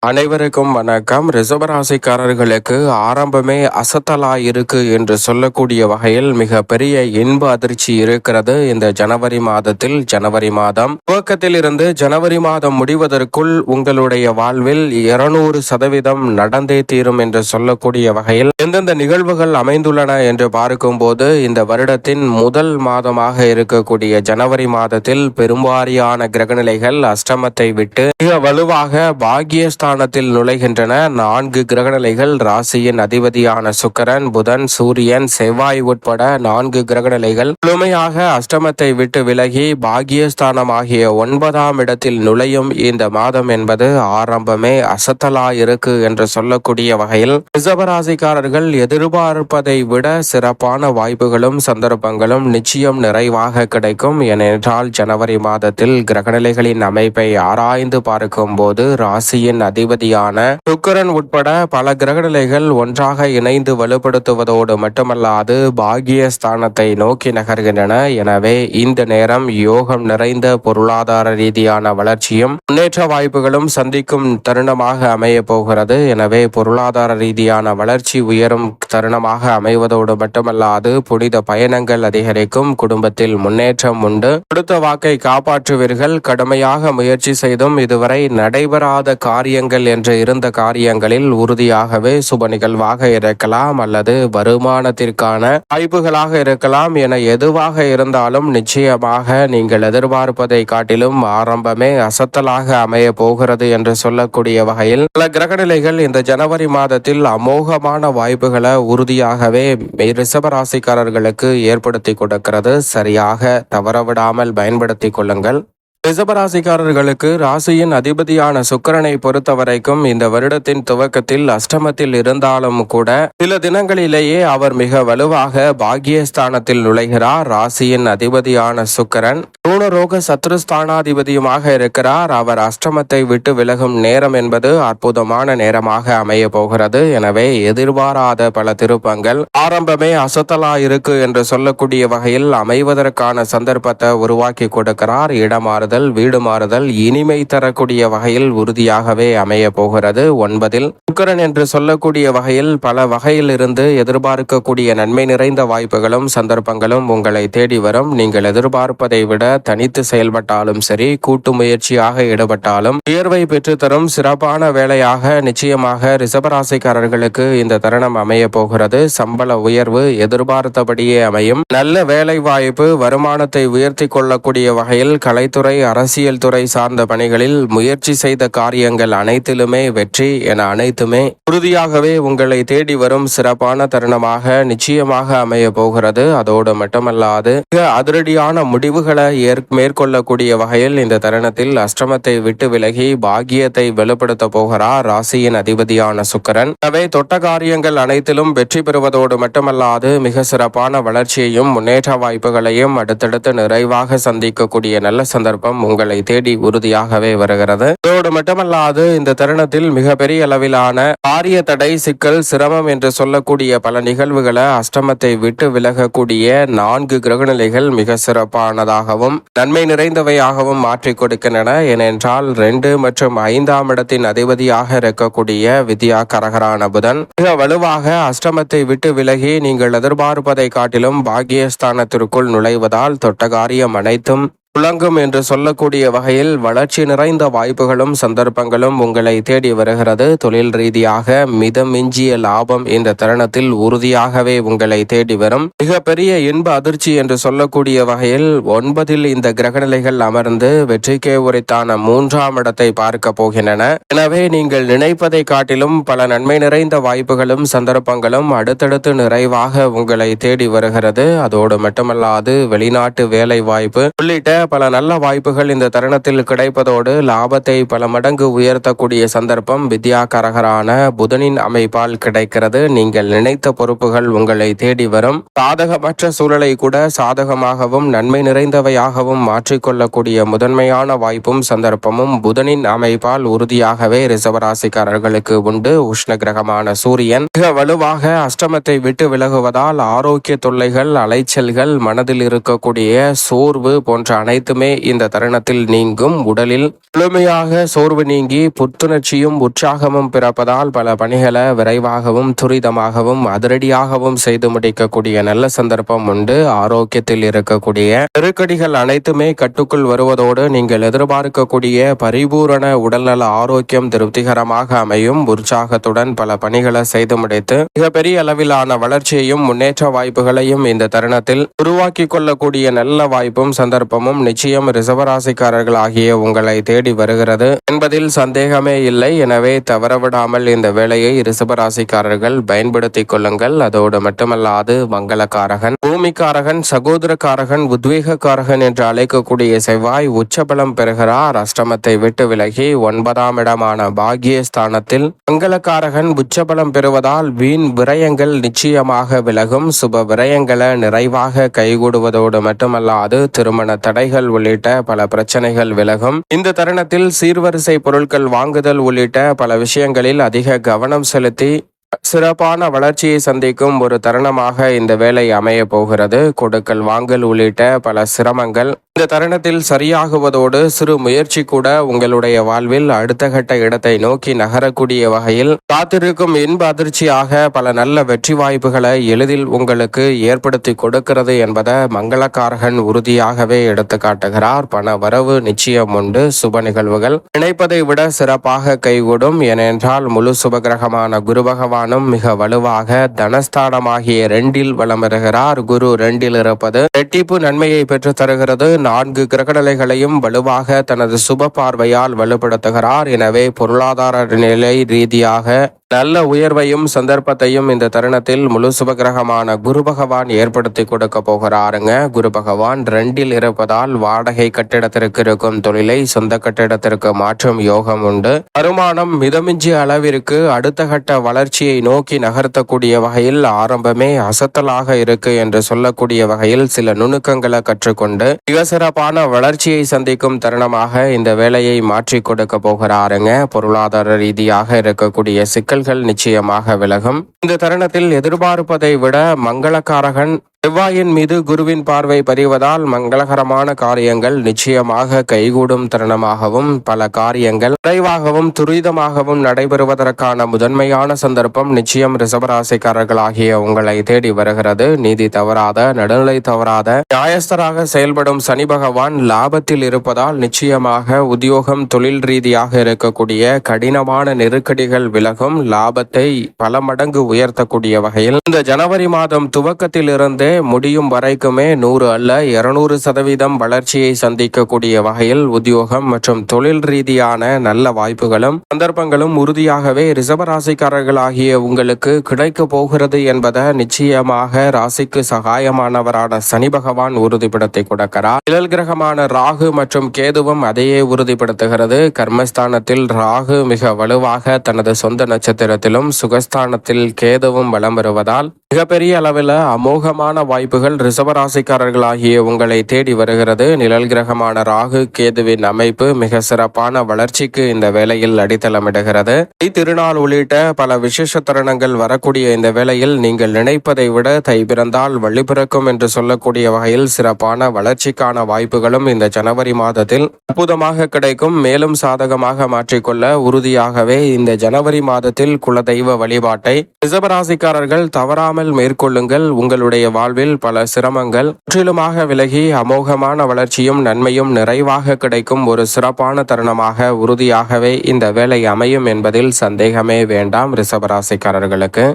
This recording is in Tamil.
அனைவருக்கும் வணக்கம். ரிஷபராசிக்காரர்களுக்கு ஆரம்பமே அசத்தலா இருக்கு என்று சொல்லக்கூடிய வகையில் மிக பெரிய இன்ப அதிர்ச்சி இருக்கிறது. இந்த ஜனவரி மாதத்தில் ஜனவரி மாதம் துவக்கத்தில் இருந்து ஜனவரி மாதம் முடிவதற்குள் உங்களுடைய வாழ்வில் 200% நடந்தே தீரும் என்று சொல்லக்கூடிய வகையில் எந்தெந்த நிகழ்வுகள் அமைந்துள்ளன என்று பார்க்கும்போது, இந்த வருடத்தின் முதல் மாதமாக இருக்கக்கூடிய ஜனவரி மாதத்தில் பெரும்பாலான கிரகநிலைகள் அஷ்டமத்தை விட்டு மிக வலுவாக பாக்கியஸ்தானத்தில் நுழைகின்றன. 4 கிரகநிலைகள் ராசியின் அதிபதியான சுக்கிரன், புதன், சூரியன், செவ்வாய் உட்பட 4 கிரகநிலைகள் முழுமையாக அஷ்டமத்தை விட்டு விலகி பாக்கியஸ்தானமாகிய 9ஆம் இடத்தில் நுழையும் இந்த மாதம் என்பது ஆரம்பமே அசத்தலா இருக்கு என்று சொல்லக்கூடிய வகையில் ரிஷபராசிக்காரர்கள் எதிர்பார்ப்பதை விட சிறப்பான வாய்ப்புகளும் சந்தர்ப்பங்களும் நிச்சயம் நிறைவாக கிடைக்கும். ஏனென்றால் ஜனவரி மாதத்தில் கிரகநிலைகளின் அமைப்பை ஆராய்ந்து பார்க்கும் போது ராசியின் அதிபதியான சுக்கிரன் உட்பட பல கிரகநிலைகள் ஒன்றாக இணைந்து வலுப்படுத்துவதோடு மட்டுமல்லாது பாக்கியஸ்தானத்தை நோக்கி நகர்கின்றன. எனவே இந்த நேரம் யோகம் நிறைந்த பொருளாதார ரீதியான வளர்ச்சியும் முன்னேற்ற வாய்ப்புகளும் சந்திக்கும் தருணமாக அமைய போகிறது. எனவே பொருளாதார ரீதியான வளர்ச்சி உயரும் தருணமாக அமைவதோடு மட்டுமல்லாது புனித பயணங்கள் அதிகரிக்கும், குடும்பத்தில் முன்னேற்றம் உண்டு, கொடுத்த வாக்கை காப்பாற்றுவீர்கள். கடுமையாக முயற்சி செய்தும் இதுவரை நடைபெறாத காரியங்கள் என்று இருந்த காரியங்களில் உறுதியாகவே சுப நிகழ்வாக இருக்கலாம் அல்லது வருமானத்திற்கான வாய்ப்புகளாக இருக்கலாம் என எதுவாக இருந்தாலும் நிச்சயமாக நீங்கள் எதிர்பார்ப்பதை காட்டிலும் ஆரம்பமே அசத்தலாக அமைய போகிறது என்று சொல்லக்கூடிய வகையில் பல கிரகநிலைகள் இந்த ஜனவரி மாதத்தில் அமோகமான வாய்ப்புகளை உறுதியாகவே ரிஷபராசிக்காரர்களுக்கு ஏற்படுத்தி கொடுக்கிறது. சரியாக தவறவிடாமல் பயன்படுத்திக் கொள்ளுங்கள். ரிஷபராசிக்காரர்களுக்கு ராசியின் அதிபதியான சுக்கிரனை பொறுத்தவரைக்கும் இந்த வருடத்தின் துவக்கத்தில் அஷ்டமத்தில் இருந்தாலும் கூட சில தினங்களிலேயே அவர் மிக வலுவாக பாக்கியஸ்தானத்தில் நுழைகிறார். ராசியின் அதிபதியான சுக்கிரன் ருணரோக சத்ருஸ்தானாதிபதியுமாக இருக்கிறார். அவர் அஷ்டமத்தை விட்டு விலகும் நேரம் என்பது அற்புதமான நேரமாக அமைய போகிறது. எனவே எதிர்பாராத பல திருப்பங்கள் ஆரம்பமே அசத்தலா இருக்கு என்று சொல்லக்கூடிய வகையில் அமைவதற்கான சந்தர்ப்பத்தை உருவாக்கி கொடுக்கிறார். இடமாறுதல், வீடு மாறுதல் இனிமை தரக்கூடிய வகையில் உறுதியாகவே அமைய போகிறது. 9இல் சுக்கிரன் என்று சொல்லக்கூடிய வகையில் பல வகையில் இருந்து எதிர்பார்க்கக்கூடிய நன்மை நிறைந்த வாய்ப்புகளும் சந்தர்ப்பங்களும் உங்களை தேடி வரும். நீங்கள் எதிர்பார்ப்பதை விட தனித்து செயல்பட்டாலும் சரி, கூட்டு முயற்சியாக ஈடுபட்டாலும் உயர்வை பெற்றுத்தரும் சிறப்பான வேலையாக நிச்சயமாக ரிஷபராசிக்காரர்களுக்கு இந்த தருணம் அமைய போகிறது. சம்பள உயர்வு எதிர்பார்த்தபடியே அமையும். நல்ல வேலை வாய்ப்பு, வருமானத்தை உயர்த்தி கொள்ளக்கூடிய வகையில் கலைத்துறை, அரசியல் துறை சார்ந்த பணிகளில் முயற்சி செய்த காரியங்கள் அனைத்திலுமே வெற்றி என அனைத்துமே உறுதியாகவே உங்களை தேடி வரும் சிறப்பான தருணமாக நிச்சயமாக அமைய போகிறது. அதோடு மட்டுமல்லாது மிக அதிரடியான முடிவுகளை மேற்கொள்ளக்கூடிய வகையில் இந்த தருணத்தில் அஷ்டமத்தை விட்டு விலகி பாக்கியத்தை வெளிப்படுத்த போகிறார் ராசியின் அதிபதியான சுக்கிரன். எனவே தொட்ட காரியங்கள் அனைத்திலும் வெற்றி பெறுவதோடு மட்டுமல்லாது மிக சிறப்பான வளர்ச்சியையும் முன்னேற்ற வாய்ப்புகளையும் அடுத்தடுத்து நிறைவாக சந்திக்கக்கூடிய நல்ல சந்தர்ப்பம் உங்களை தேடி உறுதியாகவே வருகிறது. அதோடு மட்டுமல்லாது இந்த தருணத்தில் மிகப்பெரிய அளவிலான காரிய தடை, சிக்கல், சிரமம் என்று சொல்லக்கூடிய பல நிகழ்வுகளை அஷ்டமத்தை விட்டு விலகக்கூடிய 4 கிரகநிலைகள் மிக சிறப்பானதாகவும் நன்மை நிறைந்தவையாகவும் மாற்றிக் கொடுக்கின்றன. ஏனென்றால் 2 மற்றும் 5ஆம் இடத்தின் அதிபதியாக இருக்கக்கூடிய வித்யா கரகரான புதன் மிக வலுவாக அஷ்டமத்தை விட்டு விலகி நீங்கள் எதிர்பார்ப்பதை காட்டிலும் பாக்கியஸ்தானத்திற்குள் நுழைவதால் தொட்ட காரியம் அனைத்தும் புழங்கும் என்று சொல்லக்கூடிய வகையில் வளர்ச்சி நிறைந்த வாய்ப்புகளும் சந்தர்ப்பங்களும் உங்களை தேடி வருகிறது. தொழில் ரீதியாக மிதமிஞ்சிய லாபம் இந்த தருணத்தில் உறுதியாகவே உங்களை தேடி வரும். மிகப்பெரிய இன்ப அதிர்ச்சி என்று சொல்லக்கூடிய வகையில் 9இல் இந்த கிரகநிலைகள் அமர்ந்து வெற்றிக்கே உரித்தான 3ஆம் இடத்தை பார்க்க போகின்றன. எனவே நீங்கள் நினைப்பதை காட்டிலும் பல நன்மை நிறைந்த வாய்ப்புகளும் சந்தர்ப்பங்களும் அடுத்தடுத்து நிறைவாக உங்களை தேடி வருகிறது. அதோடு மட்டுமல்லாது வெளிநாட்டு வேலை வாய்ப்பு உள்ளிட்ட பல நல்ல வாய்ப்புகள் இந்த தருணத்தில் கிடைப்பதோடு லாபத்தை பல மடங்கு உயர்த்தக்கூடிய சந்தர்ப்பம் வித்யாகரகரான புதனின் அமைப்பால் கிடைக்கிறது. நீங்கள் நினைத்த பொறுப்புகள் உங்களை தேடி வரும். சாதகமற்ற சூழலை கூட சாதகமாகவும் நன்மை நிறைந்தவையாகவும் மாற்றிக்கொள்ளக்கூடிய முதன்மையான வாய்ப்பும் சந்தர்ப்பமும் புதனின் அமைப்பால் உறுதியாகவே ரிஷபராசிக்காரர்களுக்கு உண்டு. உஷ்ண கிரகமான சூரியன் மிக வலுவாக அஷ்டமத்தை விட்டு விலகுவதால் ஆரோக்கிய தொல்லைகள், அலைச்சல்கள், மனதில் இருக்கக்கூடிய சோர்வு போன்ற அனைத்துமே இந்த தருணத்தில் நீங்கும். உடலில் முழுமையாக சோர்வு நீங்கி புத்துணர்ச்சியும் உற்சாகமும் பிறப்பதால் பல பணிகளை விரைவாகவும் துரிதமாகவும் அதிரடியாகவும் செய்து முடிக்கக்கூடிய நல்ல சந்தர்ப்பம் உண்டு. ஆரோக்கியத்தில் இருக்கக்கூடிய நெருக்கடிகள் அனைத்துமே கட்டுக்குள் வருவதோடு நீங்கள் எதிர்பார்க்கக்கூடிய பரிபூரண உடல்நல ஆரோக்கியம் திருப்திகரமாக அமையும். உற்சாகத்துடன் பல பணிகளை செய்து முடித்து மிகப்பெரிய அளவிலான வளர்ச்சியையும் முன்னேற்ற வாய்ப்புகளையும் இந்த தருணத்தில் உருவாக்கி கொள்ளக்கூடிய நல்ல வாய்ப்பும் சந்தர்ப்பமும் நிச்சயம் ரிசர்வராசிக்காரர்கள் ஆகிய உங்களை தேடி வருகிறது என்பதில் சந்தேகமே இல்லை. எனவே தவறவிடாமல் இந்த வேலையை ரிசர்வராசிக்காரர்கள் பயன்படுத்திக் கொள்ளுங்கள். அதோடு மட்டுமல்லாது மங்களக்காரகன், பூமிக்காரகன், சகோதரக்காரகன், உத்வேகக்காரகன் என்று அழைக்கக்கூடிய செவ்வாய் உச்சபலம் பெறுகிறார். அஷ்டமத்தை விட்டு விலகி 9ஆம் இடமான பாக்கியஸ்தானத்தில் மங்களக்காரகன் உச்சபலம் பெறுவதால் வீண் விரயங்கள் நிச்சயமாக விலகும். சுப விரயங்களை நிறைவாக கைகூடுவதோடு மட்டுமல்லாது திருமண தடைகள் உள்ளிட்ட பல பிரச்சனைகள் விலகும். இந்த தருணத்தில் சீர்வரிசை பொருட்கள் வாங்குதல் உள்ளிட்ட பல விஷயங்களில் அதிக கவனம் செலுத்தி சிறப்பான வளர்ச்சியை சந்திக்கும் ஒரு தருணமாக இந்த வேலை அமைய போகிறது. கொடுக்கல் வாங்கல் உள்ளிட்ட பல சிரமங்கள் இந்த தருணத்தில் சரியாகுவதோடு சிறு முயற்சி கூட உங்களுடைய வாழ்வில் அடுத்த கட்ட இடத்தை நோக்கி நகரக்கூடிய வகையில் காத்திருக்கும் இன்ப அதிர்ச்சியாக பல நல்ல வெற்றி வாய்ப்புகளை எளிதில் உங்களுக்கு ஏற்படுத்தி கொடுக்கிறது என்பதை மங்களக்காரகன் உறுதியாகவே எடுத்து காட்டுகிறார். பண வரவு நிச்சயம் உண்டு. சுப நிகழ்வுகள் நினைப்பதை விட சிறப்பாக கைகூடும். ஏனென்றால் முழு சுபகிரகமான குரு பகவானும் மிக வலுவாக தனஸ்தானமாகிய 2இல் வலம் வருகிறார். குரு 2இல் இருப்பது இரட்டிப்பு நன்மையை பெற்று தருகிறது. 4 கிரகநிலைகளையும் வலுவாக தனது சுப பார்வையால் வலுப்படுத்துகிறார். எனவே பொருளாதார நிலை ரீதியாக நல்ல உயர்வையும் சந்தர்ப்பத்தையும் இந்த தருணத்தில் முழு சுபகிரகமான குரு பகவான் ஏற்படுத்தி கொடுக்க போகிறாருங்க. குரு பகவான் 2இல் இருப்பதால் வாடகை கட்டிடத்திற்கு இருக்கும் தொழிலை சொந்த கட்டிடத்திற்கு மாற்றும் யோகம் உண்டு. வருமானம் மிதமிஞ்சிய அளவிற்கு அடுத்த கட்ட வளர்ச்சியை நோக்கி நகர்த்தக்கூடிய வகையில் ஆரம்பமே அசத்தலாக இருக்கு என்று சொல்லக்கூடிய வகையில் சில நுணுக்கங்களை கற்றுக்கொண்டு மிக சிறப்பான வளர்ச்சியை சந்திக்கும் தருணமாக இந்த வேலையை மாற்றி கொடுக்க போகிறாருங்க. பொருளாதார ரீதியாக இருக்கக்கூடிய சிக்கல் நிச்சயமாக விலகும். இந்த தருணத்தில் எதிர்பார்ப்பதை விட மங்களக்காரகன் செவ்வாயின் மீது குருவின் பார்வை பதிவதால் மங்களகரமான காரியங்கள் நிச்சயமாக கைகூடும் தருணமாகவும் பல காரியங்கள் விரைவாகவும் துரிதமாகவும் நடைபெறுவதற்கான முதன்மையான சந்தர்ப்பம் நிச்சயம் ரிசர்வராசிக்காரர்கள் ஆகிய உங்களை தேடி வருகிறது. நீதி தவறாத, நடுநிலை தவறாத, நியாயஸ்தராக செயல்படும் சனி பகவான் லாபத்தில் இருப்பதால் நிச்சயமாக உத்தியோகம் தொழில் ரீதியாக இருக்கக்கூடிய கடினமான நெருக்கடிகள் விலகும். லாபத்தை பல மடங்கு உயர்த்தக்கூடிய வகையில் இந்த ஜனவரி மாதம் துவக்கத்தில் இருந்தே முடியும் வரைக்குமே 100 அல்ல 200% வளர்ச்சியை சந்திக்கக்கூடிய வகையில் உத்தியோகம் மற்றும் தொழில் ரீதியான நல்ல வாய்ப்புகளும் சந்தர்ப்பங்களும் உறுதியாகவே ரிசர்வராசிக்காரர்கள் ஆகிய உங்களுக்கு கிடைக்க போகிறது என்பதை நிச்சயமாக ராசிக்கு சகாயமானவரான சனி பகவான் உறுதிப்படுத்தி கொடுக்கிறார். நிழல் கிரகமான ராகு மற்றும் கேதுவும் அதையே உறுதிப்படுத்துகிறது. கர்மஸ்தானத்தில் ராகு மிக வலுவாக தனது சொந்த நட்சத்திரத்திலும் சுகஸ்தானத்தில் கேதுவும் வலம் வருவதால் மிகப்பெரிய அளவில் அமோகமான வாய்ப்புகள் ரிசர்வராசிக்காரர்கள் ஆகிய உங்களை தேடி வருகிறது. நிழல் கிரகமான ராகு கேதுவின் அமைப்பு மிக சிறப்பான வளர்ச்சிக்கு இந்த வேளையில் அடித்தளமிடுகிறது. திருநாள் உள்ளிட்ட பல விசேஷ தருணங்கள் வரக்கூடிய இந்த வேளையில் நீங்கள் நினைப்பதை விட தை பிறந்தால் வழி பிறக்கும் என்று சொல்லக்கூடிய வகையில் சிறப்பான வளர்ச்சிக்கான வாய்ப்புகளும் இந்த ஜனவரி மாதத்தில் அற்புதமாக கிடைக்கும். மேலும் சாதகமாக மாற்றிக்கொள்ள உறுதியாகவே இந்த ஜனவரி மாதத்தில் குலதெய்வ வழிபாட்டை ரிசர்வராசிக்காரர்கள் தவறாமல் மேற்கொள்ளுங்கள். உங்களுடைய வாழ்வில் பல சிரமங்கள் முற்றிலுமாக விலகி அமோகமான வளர்ச்சியும் நன்மையும் நிறைவாக கிடைக்கும் ஒரு சிறப்பான தருணமாக உறுதியாகவே இந்த வேலை அமையும் என்பதில் சந்தேகமே வேண்டாம் ரிசர்வராசிக்காரர்களுக்கு.